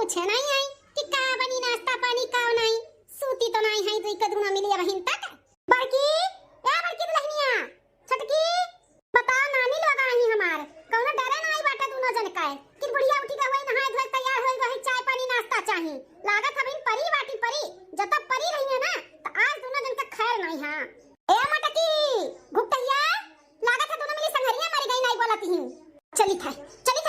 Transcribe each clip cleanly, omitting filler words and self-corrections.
पूछे नहीं आई कि का बनी नाश्ता पानी का नहीं। सूती तो नहीं है दुई कदू ना मिली बहिन तक। बड़की ए बड़की दुल्हनिया छटकी बताओ नानी लोग आई हमार कौनो डरे ना आई बाटा दोनों जन का कि बुढ़िया उठी का होई नहाए धोए तैयार होई रही चाय पानी नाश्ता चाहिए। लागत हबिन परी बाटी परी जब तक परी रही है ना तो आज दोनों जन का खैर नहीं हां। ए मटकी भुक्तैया लागत है दोनों मिली संघरिया मारी गई नहीं बोलती हूं। चली था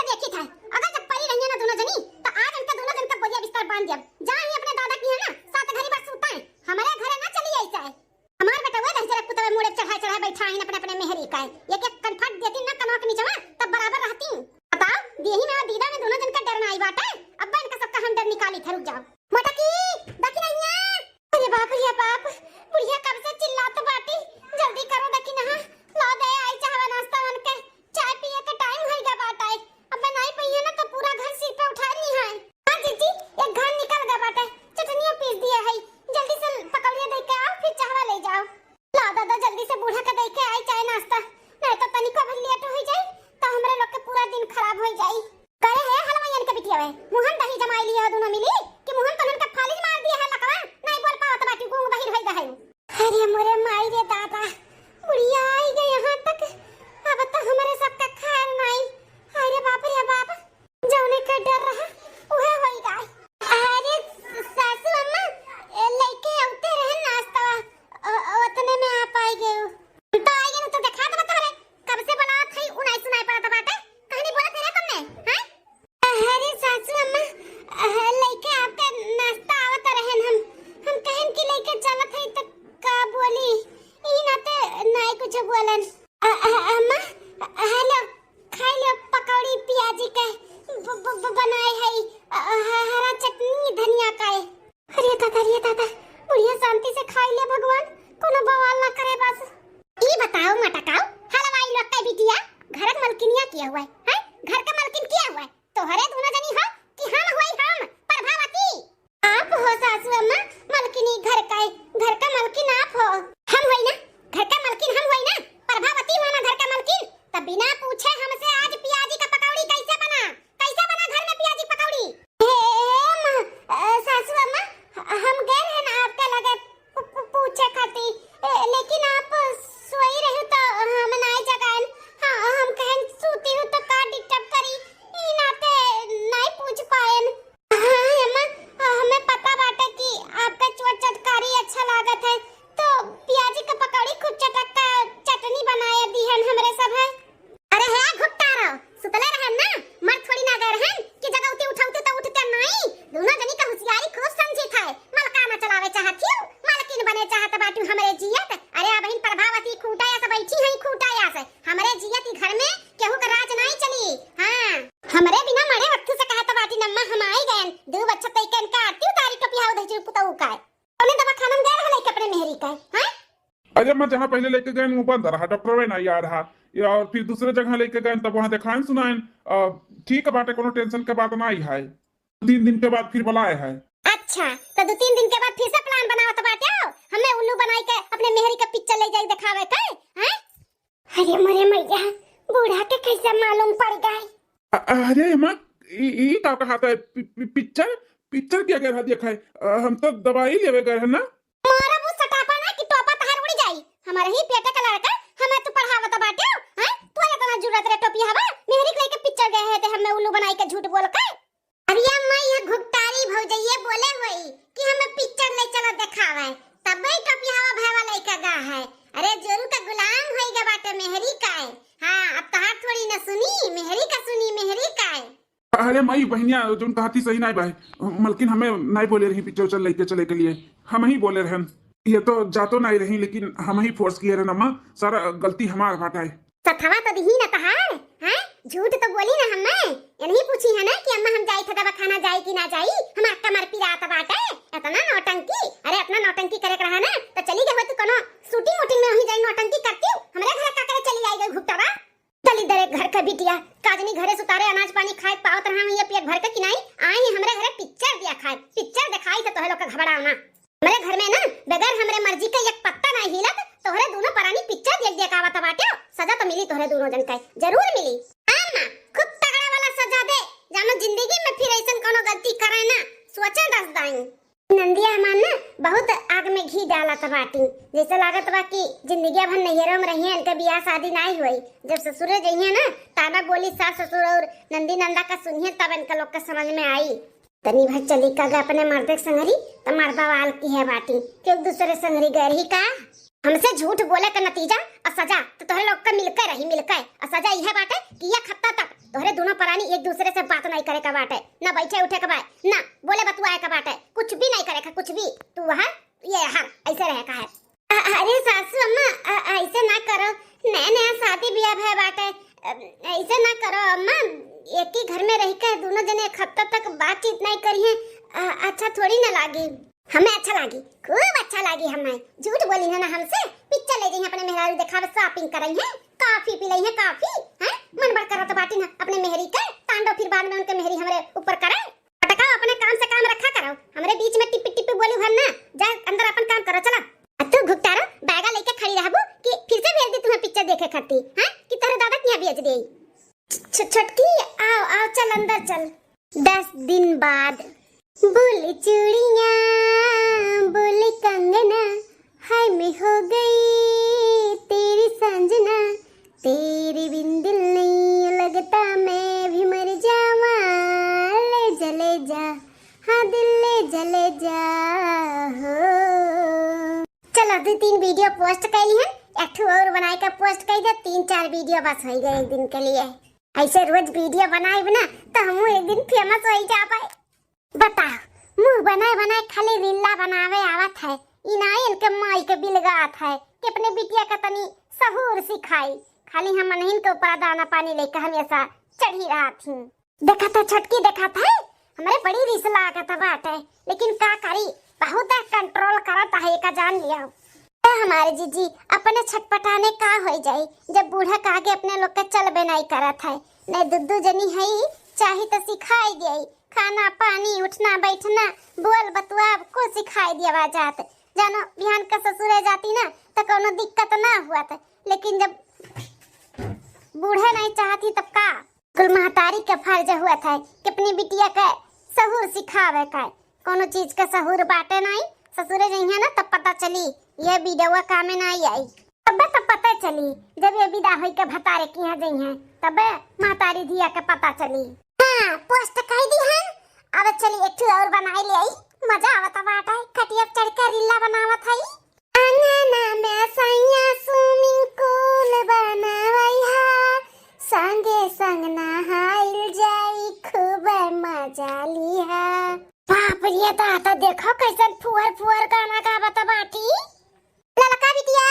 देखी था अगर जब परी रही है ना दोनों जनी तो आज इनका दोनों जन का बोरिया बिस्तर बांध दिया जा ही अपने दादा की है ना साथ घरी बस सुता है हमारे घर ना चली ऐसा है। हमार बेटा वो दस जरा कुत्ते मुड़े चढ़ा बैठा है अपने अपने मेहरी का एक एक कनफट देती ना कनवा के नीचे तब बराबर रहती हूं। बताओ देही में और दीदा में दोनों जन का डर ना आई बात है। अब इनका सबका हम डर निकाली था। रुक जाओ मटकी देखी नहीं है। अरे बाप बुढ़िया कब से चिल्लात बाटी जल्दी करो देखी ना ला दे आई चाहवा नाश्ता बन के चाय पिए का टाइम होई गा बाटा है। अब नहीं पई है ना तो पूरा घर सिर पे उठा रही है। हां जीजी एक घर निकल गा बाटा चटनियां पीस दिया है जल्दी से पकौड़ियां दे के आओ फिर चाहवा ले जाओ। ला दादा जल्दी से बूढ़ा का दे के आई चाय नाश्ता नहीं तो तनिको भी लेट हो जाए तो हमरे लोग के पूरा दिन खराब हो जाए। कहे है हलवाईन के बिटिया है मुहन दही जमाई लिया दोनों मिली कि मुहन तनन का फालिज मार दिया है लकवा नहीं बोल पावत बाटी गूंग बहिर होई गई। अरे मोरे माई रे दादा बुढ़िया आई गई यहां तक अब तो हमारे सबका खैर नहीं। अरे बाप रे बाप जौने का डर रहा उहे होई गई। अरे सासू अम्मा लेके आते रहे नाश्ता उतने में आप आई गए तो आई गए तो देखा तो बता रे कब से बना थई उनाई सुनाई पड़ा था बाटे कहानी बोला तेरे तुमने हैं। अरे सासू अम्मा लेके आपका नाश्ता आवत रहे हम कहन की लेके चलत है तो का बोली ई ना ते नहीं कुछ बोलन। अम्मा हेलो खाई लो पकौड़ी प्याजी के बनाए है हरा चटनी धनिया का है। अरे दादा बुढ़िया शांति से खाई ले भगवान कोनो बवाल ना करे बस। ई बताओ मटकाओ हलवाई लोग का बिटिया घर का मलकिनिया किया हुआ है घर का मलकिन किया हुआ है तो हरे दोनों जनी हो कि हम होई हम प्रभावती आप हो सासू अम्मा मलकिनी घर का मलकिन आप हो। हम होई ना घर का मलकिन हम होई ना प्रभावती हो ना घर का मलकिन तब बिना पूछे हमसे आज प्याजी का पकौड़ी कैसे बना घर में प्याजी पकौड़ी। सासू अम्मा हम गए हैं ना आपका लगे पूछे खाती लेकिन आप सोई रहे तो हम नहीं जगाएं। हां हम कहन सूती हूं तो का डिस्टर्ब करी ई नाते नहीं पूछ पाएन। हां अम्मा हमें पता बाटे कि आपका चटकारी अच्छा लागत है तो प्याजी का पकौड़ी खूब चटकता चटनी बनाए दी है हमरे सब है। अरे है घुट्टा रहो सुतले रहे ना मर थोड़ी ना गए हैं कि जगह उठाउते तो उठते नहीं दोनों जनी का होशियारी खूब समझी था मलकाना चलावे चाहती हूं मालकिन बने चाहत बाटू हमरे जियत। अरे बहन प्रभावती खूटाया से बैठी है खूटाया से हमरे जियत घर में केहू का राज नहीं चली। हां हमरे बिना मरे वक्त से कहत बाटी नम्मा हम आई गए दो बच्चा तैकन का आती तारी टोपिया उधर जी पुतऊ का ओने दवा खाना में गए रहले के अपने मेहरी का। हां अरे मैं जहाँ पहले लेके गए वो बंद रहा डॉक्टर वे नहीं आ रहा और फिर दूसरे जगह लेके गए तब वहाँ दिखाएं सुनाएं ठीक है बाटे कोनो टेंशन के बात नहीं है 3 दिन के बाद फिर बुलाए है। अच्छा तो 2-3 दिन के बाद फिर से प्लान बनावत बाटे हमें उल्लू बनाई के अपने मेहरी का पिक्चर ले जाई दिखावे के हैं। अरे मरे मैया बूढ़ा के कैसे मालूम पड़ गई। अरे मां ई का कहा था पिक्चर क्या कह रहा देखा है हम तो दवाई लेवे गए हैं ना। मारा वो सटापा ना कि टोपा तहार उड़ जाई हमारे ही पेटे का लड़का हमें तो पढ़ावत बाटे हैं तू इतना जरूरत रे टोपी हवा मेहरी के लेके पिक्चर गए है ते हमें उल्लू बनाई के झूठ बोल के। अरे अम्मा ये घुगतारी भौजइये बोले होई कि हमें पिक्चर ले चलो दिखावे तब ही टोपी हवा भैवा लेके गा है। अरे जोरू का गुलाम होई गा बाटे मेहरी का है। हां अब तहार थोड़ी ना सुनी मेहरी का है। अरे माई बहनिया जो कहती सही नहीं भाई मलकिन हमें नहीं बोले रही पिक्चर चल लेके चले के लिए हम ही बोले रहन ये तो जातो नहीं रही लेकिन हम ही फोर्स किए रहन अम्मा सारा गलती हमार बाटा है। सथवा तो दी ना तहार हैं झूठ तो बोली ना हमें यही पूछी है ना कि अम्मा हम जाई था दवा खाना जाई कि ना जाई हमार कमर पिरात बाटे इतना नौटंकी। अरे अपना नौटंकी करे रहा ना तो चली गई तो कोनो शूटिंग वूटिंग में वही जाई नौटंकी करती हमरे घर का करे चली आई गई घुटवा चली दरे घर का बिटिया काजनी घरे सुतारे अनाज पानी खाए पावत रहा ये पेट भर के कि नहीं आई हमरे घरे पिक्चर दिया खाए पिक्चर दिखाई तो तोहे लोग का घबराना हमरे घर में ना बगैर हमरे मर्जी के एक पत्ता नहीं हिलत तोहरे दोनों परानी पिक्चर देख देख आवत बाटे सजा तो मिली तोहरे दोनों जन का जरूर मिली। आना खूब तगड़ा वाला सजा दे जानो जिंदगी में फिर ऐसा कोनो गलती करे बताई। नंदिया हमार ना बहुत आग में घी डालत बाटी, जैसे लागत बा कि जिंदगी भर नैहरों में रहिए, इनके बियाह शादी नहीं हुई। जब ससुरे जइए ना ताना बोली सास ससुर और नंदी नंदा का सुनिए तब इनका लोग का समझ में आई। तनी भर चली का अपने मर्द संगरी तो मार बवाल की है बाटी कि एक दूसरे संगरी गए ही का। हमसे झूठ बोले का नतीजा और सजा तो तोहरे लोग का मिलकर रही, मिलकर और सजा यह बाटे कि यह खत्ता तक तोहरे दोनों प्राणी एक दूसरे से बात नहीं करे का बाटे, ना बैठे उठे का बाटे, ना बोले बतुआए का बाटे, कुछ भी नहीं करे का, कुछ भी तू वहाँ ये हर ऐसे रहे का है। अरे सासू अम्मा ऐसे ना करो, नया नया शादी ब्याह है बाटे, ऐसे ना करो अम्मा। एक ही घर में रह कर दोनों जने एक हफ्ता तक बातचीत नहीं करिए, अच्छा थोड़ी ना लागी। हमें अच्छा लागी, खूब अच्छा लागी। हमें झूठ बोली है ना हमसे, पिक्चर ले गई अपने मेहरारू दिखावे, शॉपिंग कर रही है, कॉफी पी रही है, कॉफी है मन भर करो तो बाटी ना अपने मेहरी के तांडव, फिर बाद में उनके मेहरी हमारे ऊपर करे। पटका अपने काम से काम रखा करो, हमारे बीच में टिप्पी टिप्पी बोली भर ना, जा अंदर अपन काम करो। चला तू घुटतारो बैगा लेके खड़ी रहबू कि फिर से भेज दी तुम्हें पिक्चर देखे खाती हैं कि तेरे दादा किया भेज दे। छटकी आओ आओ चल अंदर चल। 10 दिन बाद बोली चूड़ियां बोली कंगना, हाय मैं हो गई तेरी संजना, तेरी बिन दिल नहीं लगता मैं भी मर जावा, ले जले जा हाँ दिल ले जले जा हो। चलो 2-3 वीडियो पोस्ट कैली है, एक और बनाए का पोस्ट कर दे, 3-4 वीडियो बस हो गए एक दिन के लिए। ऐसे रोज वीडियो बनाए ना तो हम एक दिन फेमस हो जा पाए। बताओ मुंह बनाए बनाए खाली रीला बनावे आवत है, इनाई इनके माई के बिलगात है कि अपने बिटिया का तनी सहूर सिखाई, खाली हम मनहिन के ऊपर दाना पानी लेकर हमेशा चढ़ी रहा थी। देखा था छटकी, देखा था हमारे बड़ी रिस लागत बात है, लेकिन का करी बहुत कंट्रोल करता है का जान लिया। हमारे जीजी अपने छटपटाने का हो जाए जब बूढ़ा का आगे अपने लोग का चलबे नहीं करत है, नहीं दुद्दू जनी है चाहे तो सिखाई दे, खाना पानी उठना बैठना बोल बतुआ को सिखाई दिया जात। जानो बिहान का ससुरे जाती ना तो कोनो दिक्कत ना हुआ था, लेकिन जब बूढ़ा नहीं चाहती तब का कुल महतारी का फर्ज हुआ था कि अपनी बिटिया का सहूर सिखावे का, कोनो चीज का सहूर बाटे नहीं। ससुरे जइया ना तब पता चली ये वीडियो कामे नहीं आई, तब पता चली जब ये विदा होई के भतारे की यहाँ जइया तब महतारी दिया के पता चली। हाँ पोस्ट कर दी है, अब चली एक और बनाई ले आई, मजा आवत बाटा खटिया चढ़ के रीला बनावत है। अंगना में सैया स्विमिंग पूल बनावई है, संगे संग नहाइल जाई खूब मजा ली है। बाप रे दादा देखो कैसन फुहर फुहर गाना गावत बाटी। ललका बिटिया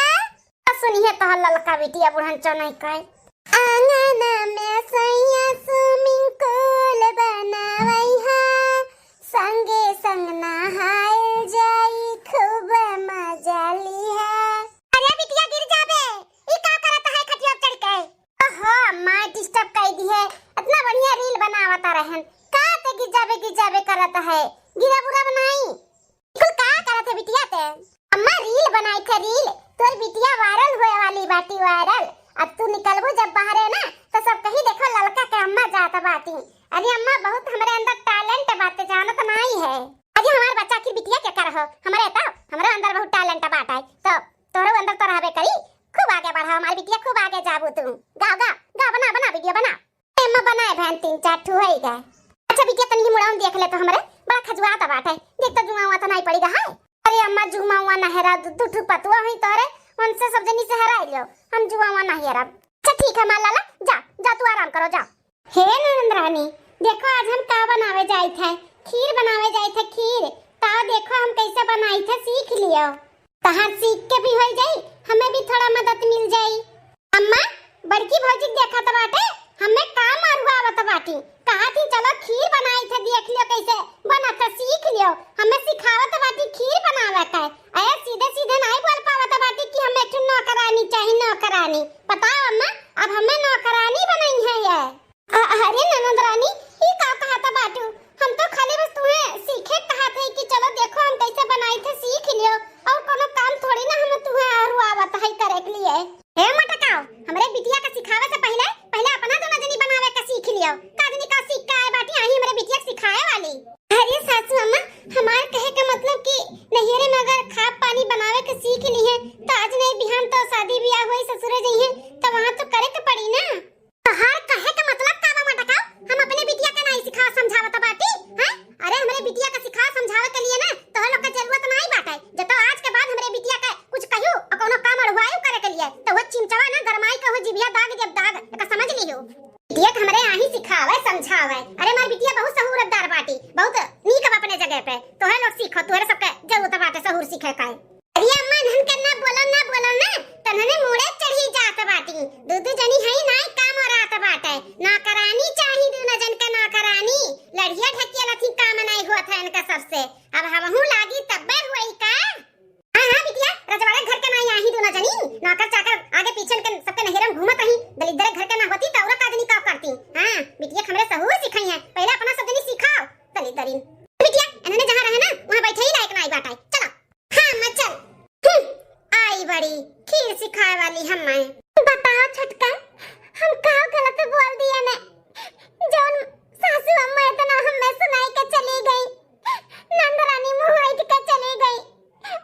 सुनिए तो ललका बिटिया बुढ़न चौनई कहे, अंगना में सैया स्विमिंग पूल बनावई है, संगे संग नहाइल जाई खूब मजा ली है। अरे बिटिया गिर जाबे, ई का करत है खटिया चढ़ के? ओहो मां डिस्टर्ब कर दी है, इतना बढ़िया रील बनावत रहन का ते गिर जाबे करत है, गिरा बुरा बनाई कुल का करत है बिटिया ते? अम्मा रील बनाई थे रील, तोर बिटिया वायरल होए वाली बाटी वायरल। अब तू निकलबो जब बाहर है ना तो सब कहीं देखो ललका के अम्मा जाता बाटी। अरे अम्मा बहुत हमारे अंदर टैलेंट बातें जानो तो नहीं है। अरे हमारे बच्चा की बिटिया क्या कर हो, हमारे तो हमारे अंदर बहुत टैलेंट बात है, तो तोरे अंदर तो रहबे करी, खूब आगे बढ़ा हमारी बिटिया, खूब आगे जाबो तू। गा गा गा बना बना वीडियो बना, अम्मा बनाए बहन 3-4 ठू होई गए। अच्छा बिटिया तनी मुड़ाऊं देख ले तो हमारे बड़ा खजुआता बात है, देख तो जुआ हुआ तो नहीं पड़ेगा है। अरे अम्मा जुमा हुआ नहरा दू ठू पतुआ है तोरे, उनसे सब जनी से हरा लियो, हम जुआ हुआ नहीं हरा। अच्छा ठीक है माला जा जा तू आराम करो जा। हे नंदरानी देखो आज हम का बनावे जाए थे, खीर बनावे जाए थे, खीर ता देखो हम कैसे बनाई थे सीख लियो, तहां सीख के भी हो जाई, हमें भी थोड़ा मदद मिल जाई। अम्मा बड़की भौजी देखा तो बाटे हमें काम मारुआ आवत बाटी, कहा थी चलो खीर बनाई थे देख लियो कैसे बनाता सीख लियो, हमें सिखावत बाटी खीर बनावे का। अरे सीधे सीधे नहीं बोल पावत बाटी कि हमें एक नौकरानी चाहिए, नौकरानी बताओ अम्मा अब हमें नौकरानी बनाई है ये। अरे ननद रानी ये का कहा था बाटू, हम तो खाली बस तुम्हें सीखे कहा थे कि चलो देखो हम कैसे बनाई थे सीख लियो, और कोनो काम थोड़ी ना हमें तुम्हें और आवत है करे के लिए। हे मटकाओ हमरे बिटिया का सिखावे से पहले अपना दोनों जनी बनावे का सीख लियो, काजनी का सीख का है बाटी आई हमरे बिटिया सिखाए वाली। अरे सासू अम्मा हमार नाही सिखावे समझावे। अरे मार बिटिया बहुत सहूरदार बाटी, बहुत नीक बा अपने जगह पे। तोहे लोग सीखो, तोहरे सबके जरूरत बाटे सहूर सीखे का। अरे अम्मा धन करना बोलो ना तन्हने मुड़े चढ़ी जात बाटी। दूध जनी है ना काम और रात बाटे। नौकरानी चाही दूना जन का नौकरानी। लड़िया ढकिया लथी काम नहीं हुआ था इनका सबसे। अब हमहू लागी तब्बे हुई का। हां बिटिया रजवाड़े घर के ना आही दूना जनी। नौकर चाकर आगे पीछे के सबके नहेरम घूमत रही। दलिद्र घर के ना होती त औरत आदमी का करती। हां बिटिया हमरे सहूर सिखाई है। पहले अपना सब जनी सिखाओ दलिद्रीन। बिटिया इन्होंने जहां रहे ना वहां बैठे ही लायक नहीं बाटा। चलो हां मैं चल। आई बड़ी खीर सिखाए वाली हमें। बताओ छटका हम का गलत बोल दिया ने जौन सासू अम्मा इतना हमें सुनाई के चली गई। नंदरानी मुंह उठ के चली गई।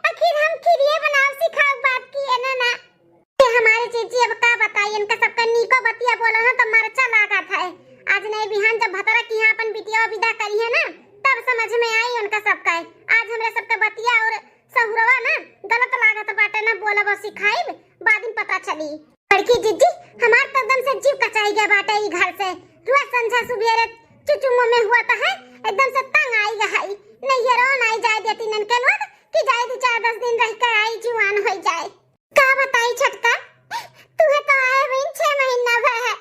आखिर हम खीरिए बनाव सिखाओ बात की है ना। ये हमारे चीची अब का बताई इनका सबका नीको बतिया बोलो ना तो मरचा लगा था। आज नहीं बिहान जब भतरा की यहां अपन बिटिया विदा करी है ना तब समझ में आई उनका सबका। आज हमरे सबका बतिया और सहुरवा ना गलत लागत बाटे ना बोला बस सिखाई बाद में पता चली। बड़की जिज्जी हमार तो एकदम से जीव कचाई गया बाटे ई घर से। रुआ संझा सुबेरे चुचुमो में हुआ था है एकदम से तंग आई गई। नहीं ये रो नहीं जाए देती नन के लोग कि जाए 4-10 दिन रह कर आई जुआन हो जाए। का बताई छटका तुहे तो आए बिन 6 महीना भर है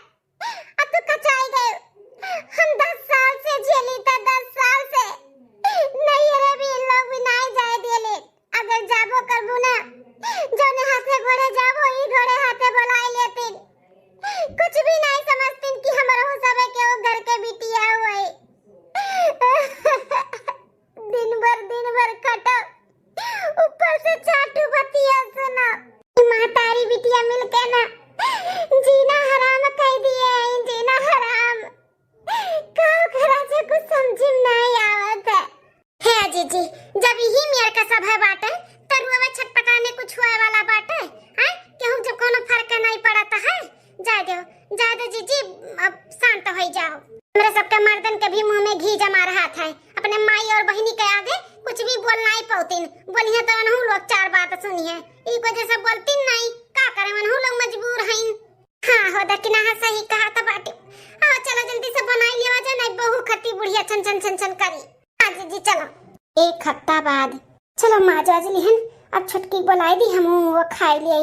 अब तू कचाई गए। हम 10 साल से झेली था 10 साल से। नहीं रे भी इन लोग भी नहीं जाए दिले। अगर जाबो करबू ना जोने हाथे घोड़े जाबो ई घोड़े हाथे बुलाई लेतिन। कुछ भी नहीं समझतिन कि हमरा हो सबे के वो घर के बिटिया हुए। दिन भर खटा ऊपर से चाटू बतिया सुना। महतारी बिटिया मिलके ना जीना हराम कह दिए। जीना हराम का करा से कुछ समझ नहीं आवत है जीजी। जब ही मेरे का सब है बाटे तरुआ छटपटाने कुछ हुआ वाला बाटे हैं केहू जब कोनो फर्क नहीं पड़ता है। जा दो जीजी अब शांत हो जाओ। मेरे सबके मर्दन के भी मुंह में घी जमा रहा था। अपने माई और बहनी के आगे कुछ भी बोल नहीं पाउतीन। बोलिए तो अनहु लोग 4 बात सुनिए ई को जैसा बोलतीन नहीं का करे अनहु लोग मजबूर हैं। हां हो दकिना है सही कहा था बाटी। आओ चलो जल्दी से बनाई लिया जा नहीं बहू खती बुढ़िया छन करी। हां जीजी चलो 1 हफ्ता बाद चलो माज आज लिहन। अब छटकी बुलाई दी हम वो खाई लिए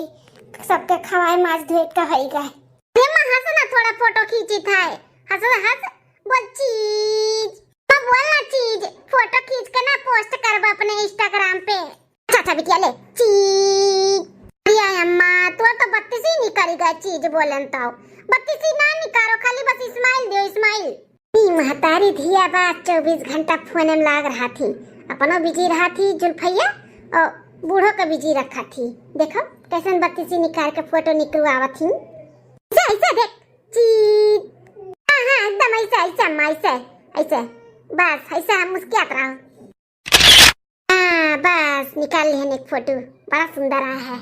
सबके खवाए माज धोए का होई गए। ये मां हंस ना थोड़ा फोटो खींची था। हंस बोल चीज मैं बोलना चीज फोटो खींच के ना पोस्ट करब अपने इंस्टाग्राम पे। अच्छा बिटिया ले चीज। अरे अम्मा तू तो 32 ही निकाली गई चीज बोलन तो 32 ही ना निकालो खाली बस स्माइल दे स्माइल। ई महतारी धिया बात 24 घंटा फोन में लाग रहा थी। अपनो बिजी रहा थी जुल्फैया और बूढ़ो का बिजी रखा थी। देखो कैसन 32 ही निकाल के फोटो निकलवावा थी। ऐसा देख चीज। हां एकदम ऐसे बस ऐसा मुस्कुरात रहो। हां बस निकाल लिहन एक फोटो बड़ा सुंदर आया है।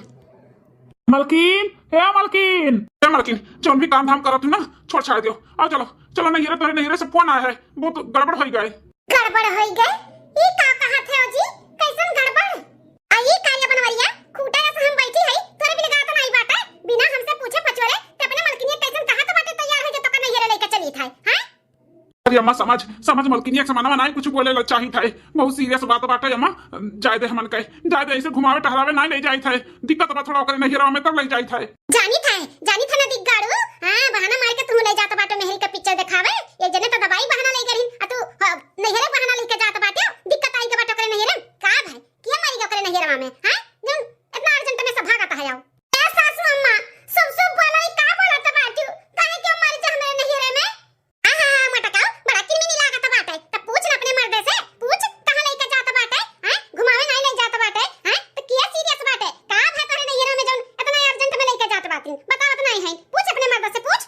मलकिन हे मलकिन जो भी काम धाम करत ना छोड़ छाड़ दियो। आओ चलो नहिरे से फोन आया है बहुत गड़बड़ हो गए। गड़बड़ हो गए ये का कहा थे जी कैसन गड़बड़ आई काया बनवरिया खूटा ऐसे हम बैठी है तोरे भी लगा तो नहीं बात है बिना हमसे पूछे पचोरे ते अपने मलकिनिया कैसन कहा तो बातें तैयार है जो तो नहिरे लेके चली था। हां अरे अम्मा समझ मलकिनिया के समानवा नहीं कुछ बोले चाही था। बहुत सीरियस बात बाटे अम्मा। जाय दे हमन कहे जाय दे ऐसे घुमावे टहरावे नहीं ले जाई था। दिक्कत बा थोड़ा ओकरे नहिरा में तब ले जाई था। जानी था ना दिग्गाड़ू। हां बहाना मार के तू ले जात बाटे मेहरी का पिक्चर दिखावे एक जने तो दवाई बहाना ले गरी आ तू नहिरे बहाना लेके जात बाटे। दिक्कत आई के बाटे ओकरे नहिरे का भाई के मारी के ओकरे नहिरा में। हां जन इतना अर्जेंट में सब भागत है आओ ए सासू अम्मा सब बोलाई का बोलत बाटू काहे के मारी जा हमारे नहिरे में। हां मटकाओ बड़ा किरमिनी लागत बाटे त पूछ ना अपने मर्दे से पूछ कहां लेके जात बाटे। हां घुमावे नहीं ले जात बाटे। हां तो किया सीरियस बाटे का भाई तोरे नहिरे में जन इतना अर्जेंट में लेके जात बाटी बतावत नहीं है पूछ अपने मर्दे से पूछ।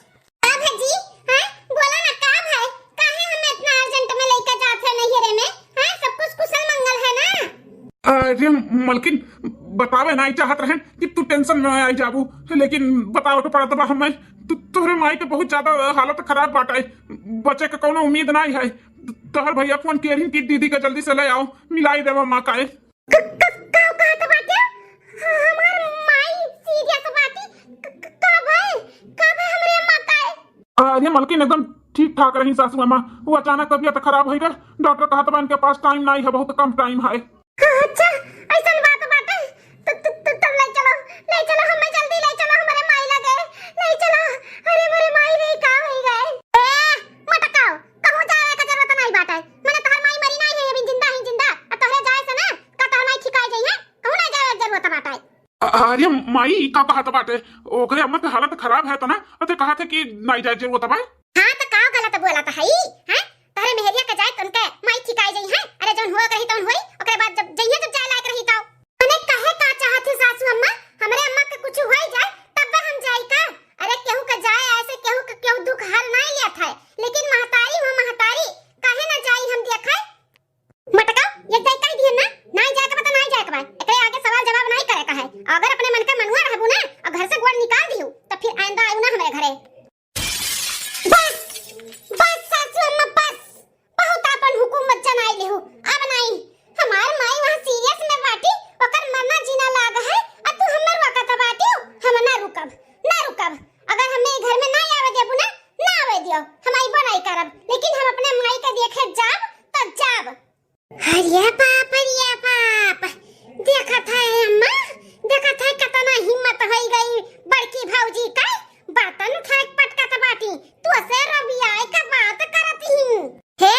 का भाजी हां बोला ना का भाई काहे हम इतना अर्जेंट में लेके जात है नहिरे में। हां सब कुछ कुशल मंगल है ना। अरे मलकिन बतावे नहीं चाहत रहे कि तू टेंशन में आई जाबू लेकिन बताओ तो पड़त बा हमें तोहरे माई के बहुत ज्यादा हालत खराब बाटे। बचे के कोनो उम्मीद नहीं है। तोहर भैया फोन किए कि दीदी के जल्दी से ले आओ मिलाई देवा मां का कहत बाटे हमार माई सीरियस बाटी का भाई हमरे मां का। अरे मलकिन एकदम ठीक ठाक रही सासू अम्मा। वो अचानक तबीयत खराब हो गई, डॉक्टर कहा था इनके पास टाइम नहीं है, बहुत कम टाइम है। अच्छा ऐसा बात बाटे तो ले चलो हमें जल्दी ले चलो, हमारे माई लगे ले चलो। अरे मेरे माई रे का हो गए। ए मटकाओ कहूं जाए का जरूरत नहीं बाटे, मैंने तोहर माई मरी नहीं है, अभी जिंदा ही जिंदा। अब तोहरे जाए से ना का तोहर माई ठिकाई जाई है, कहूं ना जाए जरूरत बाटे। अरे माई का कहा था बाटे, ओकरे अम्मा के हालत खराब है तो ना, अते कहा थे कि नहीं जाए जरूरत बाई। हां तो का गलत बोला था हई हैं, तोहरे मेहरिया के जाए तुनके माई ठिकाई जाई है। अरे जौन हुआ कही तौन होई, ओकरे बाद जब जइया जब जाए लायक रही तो मैंने कहे का चाहत है सासू अम्मा, हमरे अम्मा के कुछ होई जाए तब हम जाई का। अरे केहू के जाए ऐसे केहू दुख हाल नहीं लिया था, लेकिन महतारी हो महतारी काहे ना जाई हम देखाई। मटका ये जाई कह दिए ना, नहीं जाए के बता नहीं जाए के बा, एकरे आगे सवाल जवाब नहीं करे का है। अगर अपने मन के मनुआ रहबू ना और घर से गोड़ निकाल दियो तो फिर आइंदा आऊ ना हमारे घरे। बस सासू अम्मा बस, बहुत अपन हुकूमत जनाई लेहु, अब नहीं। हमार माई वहां सीरियस में बाटी, ओकर मरना जीना लाग है आ तू हमर वकत बाटी, हम ना रुकब। अगर हमें घर में ना आवे देबू ना आवे दियो, हम आई बनाई करब, लेकिन हम अपने माई के देखे जाब तब जाब। अरे बाप देखा था अम्मा, देखा था कितना हिम्मत होई गई बड़की भौजी का, बर्तन उठा के पटकत बाटी, तू ऐसे रबियाई का बात करत ही हे।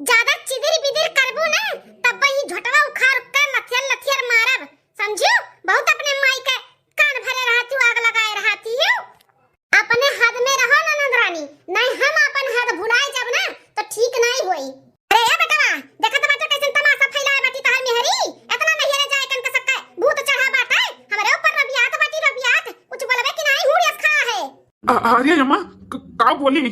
ज्यादा चिदिर बिदिर करबू ना तब ही झटवा उखाड़ के लथियर मारब, समझियो। बहुत अपने माई के कान भरे रहती, आग लगाए रहती है। अपने हद में रहो ना नंदरानी, नहीं हम अपन हद भुलाए जब ना तो ठीक नहीं होई। अरे ए बेटवा देखत बाटे कैसे तमाशा फैलाए बाटी तहर मेहरी, इतना नहीं रे जाए कन के सक्का भूत चढ़ा बाटे हमरे ऊपर। रबियात कुछ बोलबे कि नहीं हुड़ियस खा है। अरे अम्मा का बोली,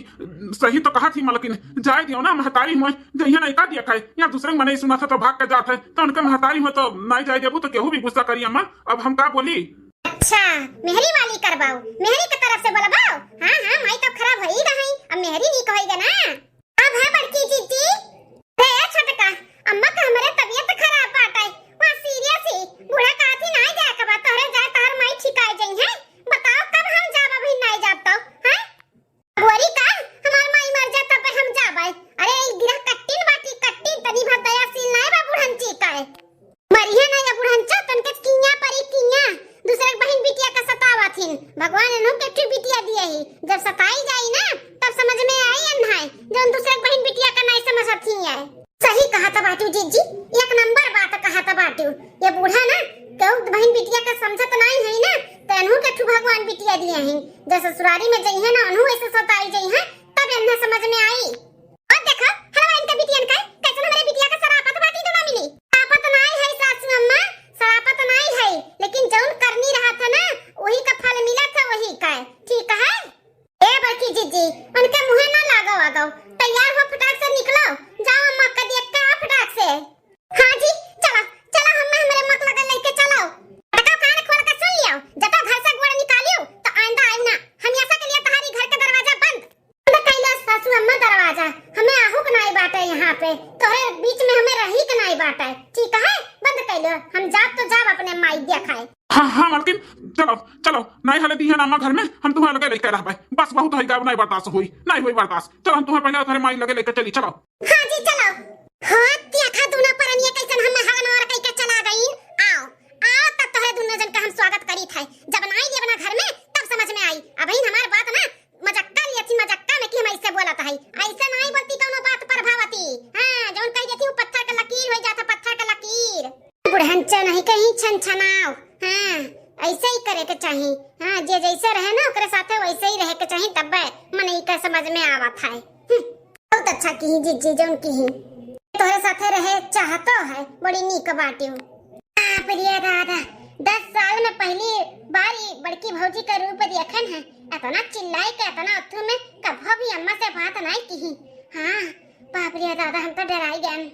सही तो कहा थी मलकिन, जाए दियो ना महतारी में जइया नहीं का दिया खाए, या दूसरे मने सुना था तो भाग के जात है, तो उनके महतारी में तो नहीं जाए देबू तो केहू भी गुस्सा करी अम्मा। अब हम का बोली। अच्छा मेहरी वाली करबाऊ, मेहरी के तरफ से बोलबाऊ। हां माई तो खराब होई रही, अब मेहरी नहीं कहेगा ना। अब है बड़की जीजी रे छोटका अम्मा का हमरे तबीयत खराब बाटे, वहां सीरियस ही बूढ़ा काथी नहीं जाए के बा, तोरे जाए तोहर माई ठिकाई जाई है। बताओ कब हम जाब, अभी नहीं जाब तो हैं गोरी का हमार माई मर जाए तब हम जाबे। अरे ई गिरह कट्टिन बाटी कट्टिन तनी भर दयाशील नहीं बा बुढ़ंची का, मरिए नहीं या बुढ़ंचा तनके किया परी किया दूसरे बहन बिटिया का सतावथिन। भगवान इन्हों के बिटिया दिए ही, जब सताई जाई ना तब समझ में आई अन्हाई, जो दूसरे बहन बिटिया का नहीं समझती है। सही कहा था बाटू जीजी, एक नंबर बात कहा था बाटू। ये बूढ़ा ना कहू बहन बिटिया का समझत नहीं है ना, तो इन्हों के ठू भगवान बिटिया दिए हैं। जब ससुरारी में जई है ना इन्हों ऐसे सताई जाई है तब इन्हें समझ में आई। और देखो हलवा इनके बिटियन का कैसे हमारे बिटिया का सरापत बाटी तो ना मिली। सरापत नहीं है सासू अम्मा, सरापत नहीं है, लेकिन जौन करनी रहा था ना वही का फल मिला था, वही का ठीक है। ए बड़की जीजी उनके मुंह ना लागो आगो, तैयार हो फटाक से निकलो, जाओ अम्मा का देख के आओ फटाक से। हां जी चलो हम हमारे मत लगा लेके चलो। फटाक कान खोल के सुन लियो, जब घर से गोड़ निकालियो तो आइंदा आऊ ना, हमेशा के लिए तुम्हारी घर का दरवाजा बंद कैला सासू अम्मा दरवाजा, हमें आहू के नहीं बाटे यहाँ पे, तोरे बीच में हमें रही के नहीं बाटे, ठीक है बंद कैलो। हम जाब तो जाब अपने माई देखाए। हाँ मलकिन चलो नहीं हले दी है ना घर में, हम तुम्हें लगे लेकर रह भाई, बस बहुत है गाव नहीं बर्दाश्त हुई बर्दाश्त। चलो हम तुम्हें पहले तुम्हारे माई लगे लेकर चली, चलो। हां जी चलो। हां देखा दूना परनिया कैसन हम हगन और कई के चला गई। आओ तब तोहरे दोनों जन का हम स्वागत करी थे, जब नहीं ले बना घर में तब समझ में आई। अब ही हमार बात ना मजाक्का लिया थी, मजाक्का में कि हम ऐसे बोला था, ऐसे नहीं बोलती कोनो बात प्रभावती। हां जौन कह देती वो पत्थर का लकीर हो जाता, पत्थर का लकीर। बुढ़हंचा नहीं कहीं छनछनाओ, हां ऐसे ही करे के चाहिए। हां जे जैसे रहे ना ओकरे साथे वैसे ही रहे के चाहिए, तब मन ई का समझ में आवत है। बहुत अच्छा की जीजी जौन की ही तोहरे साथे रहे चाहतो है, बड़ी नीक बाटी हूं। प्रिय दादा 10 साल में पहली बारी बड़की भौजी का रूप देखन है, इतना चिल्लाई के इतना अथु में कभी भी अम्मा से बात नहीं की। हां बाप रे दादा हम तो डराई गए।